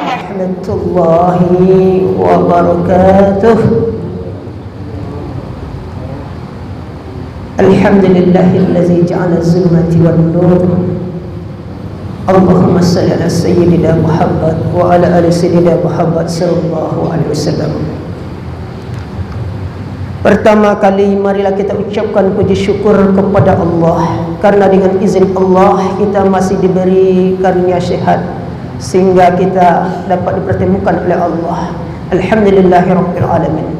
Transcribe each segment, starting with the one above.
warahmatullahi wabarakatuh. Alhamdulillahillazi ja'ala az-zulumati wan-nur. Allahumma shalli ala sayyidina Muhammad wa ala ali sayyidina Muhammad sallallahu alaihi wasallam. Pertama kali marilah kita ucapkan puji syukur kepada Allah, karena dengan izin Allah kita masih diberi karunia sehat sehingga kita dapat dipertemukan oleh Allah. Alhamdulillahirabbil alamin.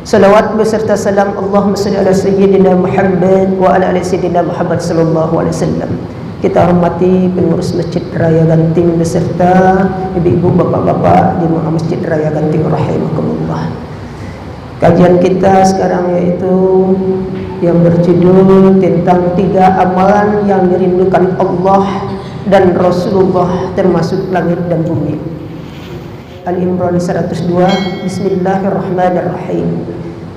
Salawat beserta salam Allahumma shalli ala sayyidina Muhammad wa ala ali sayyidina Muhammad sallallahu alaihi wasallam. Kita hormati pengurus Masjid Raya Ganting beserta ibu-ibu, bapak-bapak jemaah Masjid Raya Ganting rahimakumullah. Kajian kita sekarang yaitu yang berjudul tentang 3 amalan yang dirindukan Allah dan Rasulullah termasuk langit dan bumi. Al-Imran 102. Bismillahirrahmanirrahim.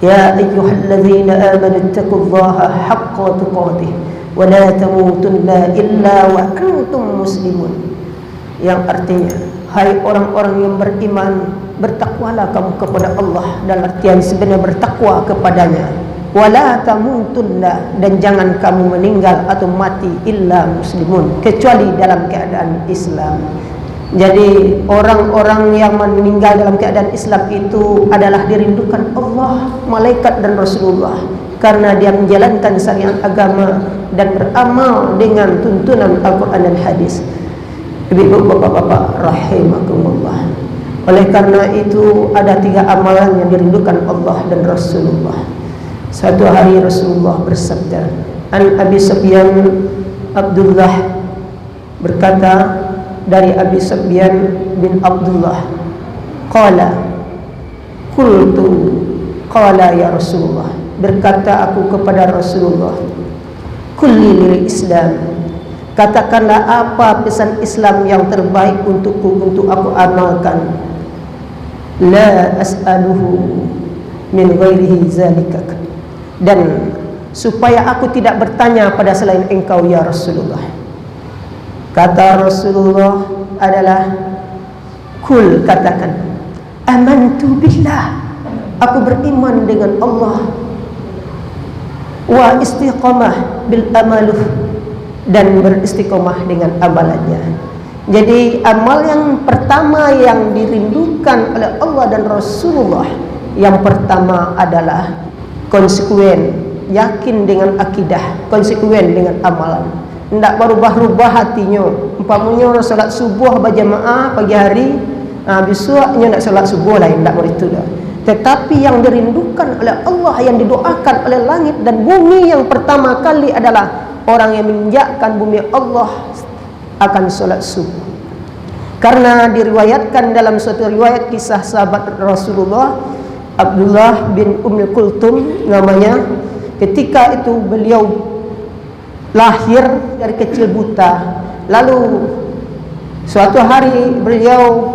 Ya ayyuhalladzina amanu taqullaha haqqa tuqatih wa la tamutunna illa wa antum muslimun. Yang artinya, hai orang-orang yang beriman, bertakwalah kamu kepada Allah, dan artian sebenarnya bertakwa kepadanya. Wala tamutunna, dan jangan kamu meninggal atau mati illa muslimun, kecuali dalam keadaan Islam. Jadi orang-orang yang meninggal dalam keadaan Islam itu adalah dirindukan Allah, malaikat dan Rasulullah, karena dia menjalankan syariat agama dan beramal dengan tuntunan Al-Quran dan hadis. Ibu, bapak-bapak rahimakumullah. Oleh karena itu ada 3 amalan yang dirindukan Allah dan Rasulullah. Suatu hari Rasulullah bersabda, An Abi Sufyan Abdullah berkata dari Abi Sufyan bin Abdullah, qala qultu qala ya Rasulullah, berkata aku kepada Rasulullah, kulli lil Islam, katakanlah apa pesan Islam yang terbaik untukku untuk aku amalkan. La as'aluhu min ghairihi zalikak, dan supaya aku tidak bertanya pada selain engkau ya Rasulullah. Kata Rasulullah adalah, kul, katakan, amantu billah, aku beriman dengan Allah, wa istiqamah bil amaluh, dan beristiqomah dengan amalannya. Jadi amal yang pertama yang dirindukan oleh Allah dan Rasulullah, yang pertama adalah konsekuen, yakin dengan akidah, konsekuen dengan amalan. Tidak berubah-ubah hatinya. Umpamanya salat subuh berjamaah pagi hari, besoknya tidak salat subuh lain, tidak begitu dah. Tetapi yang dirindukan oleh Allah, yang didoakan oleh langit dan bumi yang pertama kali adalah orang yang menginjakkan bumi Allah akan salat subuh. Karena diriwayatkan dalam suatu riwayat kisah sahabat Rasulullah Abdullah bin Kulthum namanya, ketika itu beliau lahir dari kecil buta, lalu suatu hari beliau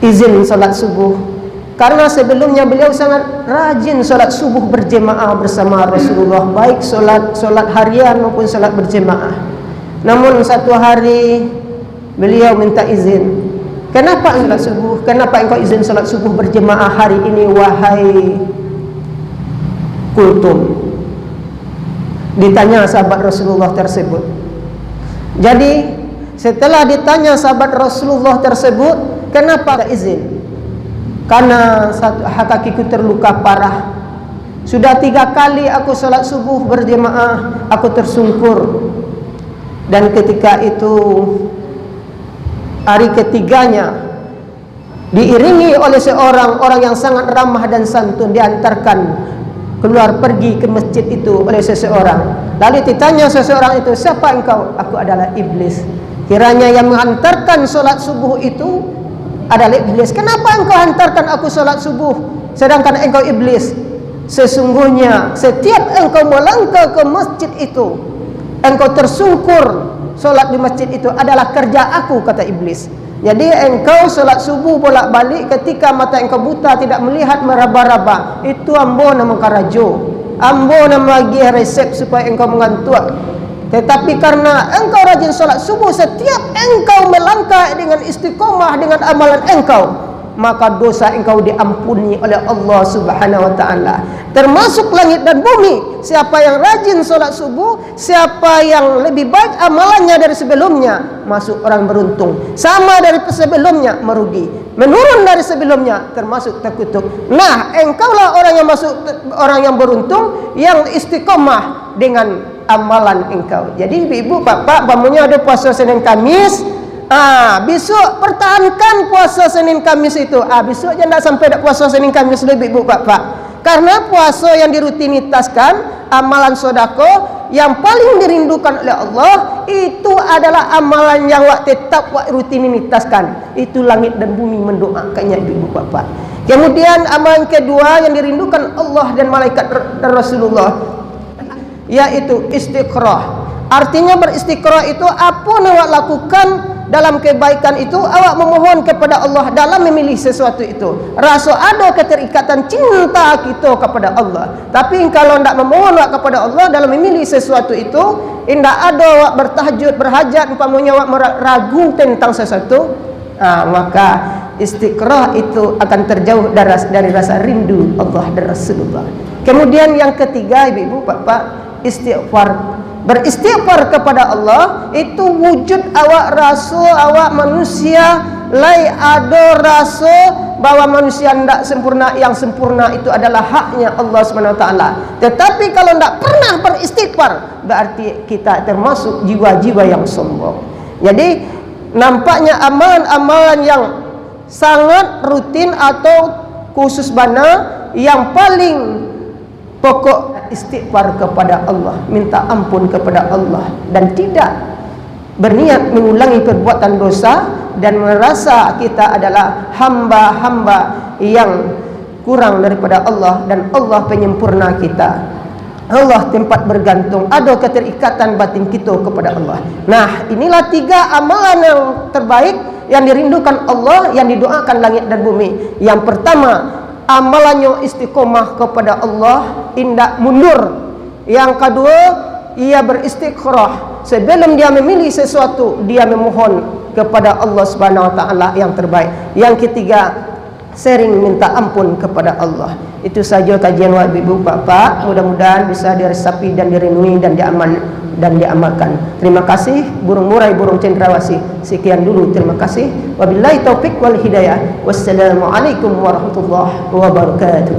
izin salat subuh, karena sebelumnya beliau sangat rajin salat subuh berjemaah bersama Rasulullah, baik salat harian maupun salat berjemaah. Namun satu hari beliau minta izin, kenapa salat subuh? Kenapa engkau izin salat subuh berjemaah hari ini wahai Kulthum? Ditanya sahabat Rasulullah tersebut. Jadi setelah ditanya sahabat Rasulullah tersebut, kenapa tak izin? Karena kakiku terluka parah. Sudah 3 kali aku salat subuh berjemaah, aku tersungkur. Dan ketika itu hari ketiganya diiringi oleh seorang orang yang sangat ramah dan santun, diantarkan keluar pergi ke masjid itu oleh seseorang. Lalu ditanya seseorang itu, siapa engkau? Aku adalah iblis. Kiranya yang menghantarkan solat subuh itu adalah iblis. Kenapa engkau hantarkan aku solat subuh sedangkan engkau iblis? Sesungguhnya setiap engkau melangkah ke masjid itu, engkau tersungkur solat di masjid itu adalah kerja aku, kata iblis. Jadi engkau solat subuh bolak-balik ketika mata engkau buta, tidak melihat meraba-raba, itu ambo nama karajo, ambo nama lagi resep supaya engkau mengantuk. Tetapi karena engkau rajin solat subuh, setiap engkau melangkah dengan istiqomah dengan amalan engkau, maka dosa engkau diampuni oleh Allah Subhanahu wa taala, termasuk langit dan bumi. Siapa yang rajin solat subuh, siapa yang lebih baik amalannya dari sebelumnya, masuk orang beruntung. Sama dari sebelumnya merugi, menurun dari sebelumnya termasuk terkutuk. Nah, engkaulah orang yang masuk, orang yang beruntung, yang istiqomah dengan amalan engkau. Jadi ibu bapak, umpamanya ada puasa Senin Kamis, besok pertahankan puasa Senin Kamis itu. Besok aja tidak sampai dak puasa Senin Kamis lebih ibu bapak. Karena puasa yang dirutinitaskan, amalan sodako yang paling dirindukan oleh Allah, itu adalah amalan yang tetap rutinitaskan. Itu langit dan bumi mendoakannya ibu bapak. Kemudian amalan kedua yang dirindukan Allah dan malaikat dan Rasulullah, yaitu istiqrah. Artinya beristiqrah itu apa yang awak lakukan dalam kebaikan itu, awak memohon kepada Allah dalam memilih sesuatu itu. Rasa ada keterikatan cinta kita kepada Allah. Tapi kalau tidak memohon awak kepada Allah dalam memilih sesuatu itu, tidak ada awak bertahajud, berhajat, umpamanya awak ragu tentang sesuatu, maka istiqrah itu akan terjauh dari rasa rindu Allah dan Rasulullah. Kemudian yang ketiga ibu bapak, istighfar. Beristighfar kepada Allah itu wujud awak rasa awak manusia lai ada rasa bahwa manusia tidak sempurna, yang sempurna itu adalah haknya Allah SWT. Tetapi kalau tidak pernah beristighfar, berarti kita termasuk jiwa-jiwa yang sombong. Jadi nampaknya amalan-amalan yang sangat rutin atau khusus bana, yang paling pokok istighfar kepada Allah, minta ampun kepada Allah, dan tidak berniat mengulangi perbuatan dosa, dan merasa kita adalah hamba-hamba yang kurang daripada Allah, dan Allah penyempurna kita. Allah tempat bergantung, ada keterikatan batin kita kepada Allah. Nah, inilah tiga amalan yang terbaik yang dirindukan Allah, yang didoakan langit dan bumi. Yang pertama, amalannya istiqomah kepada Allah, indak mundur. Yang kedua, ia beristiqrah. Sebelum dia memilih sesuatu, dia memohon kepada Allah Subhanahu wa taala yang terbaik. Yang ketiga, sering minta ampun kepada Allah. Itu saja kajian ibu bapak, mudah-mudahan bisa diresapi dan direnungi dan diamalkan. Terima kasih burung murai burung cendrawasih. Sekian dulu, terima kasih. Wabillahi taufik wal hidayah. Wassalamualaikum warahmatullahi wabarakatuh.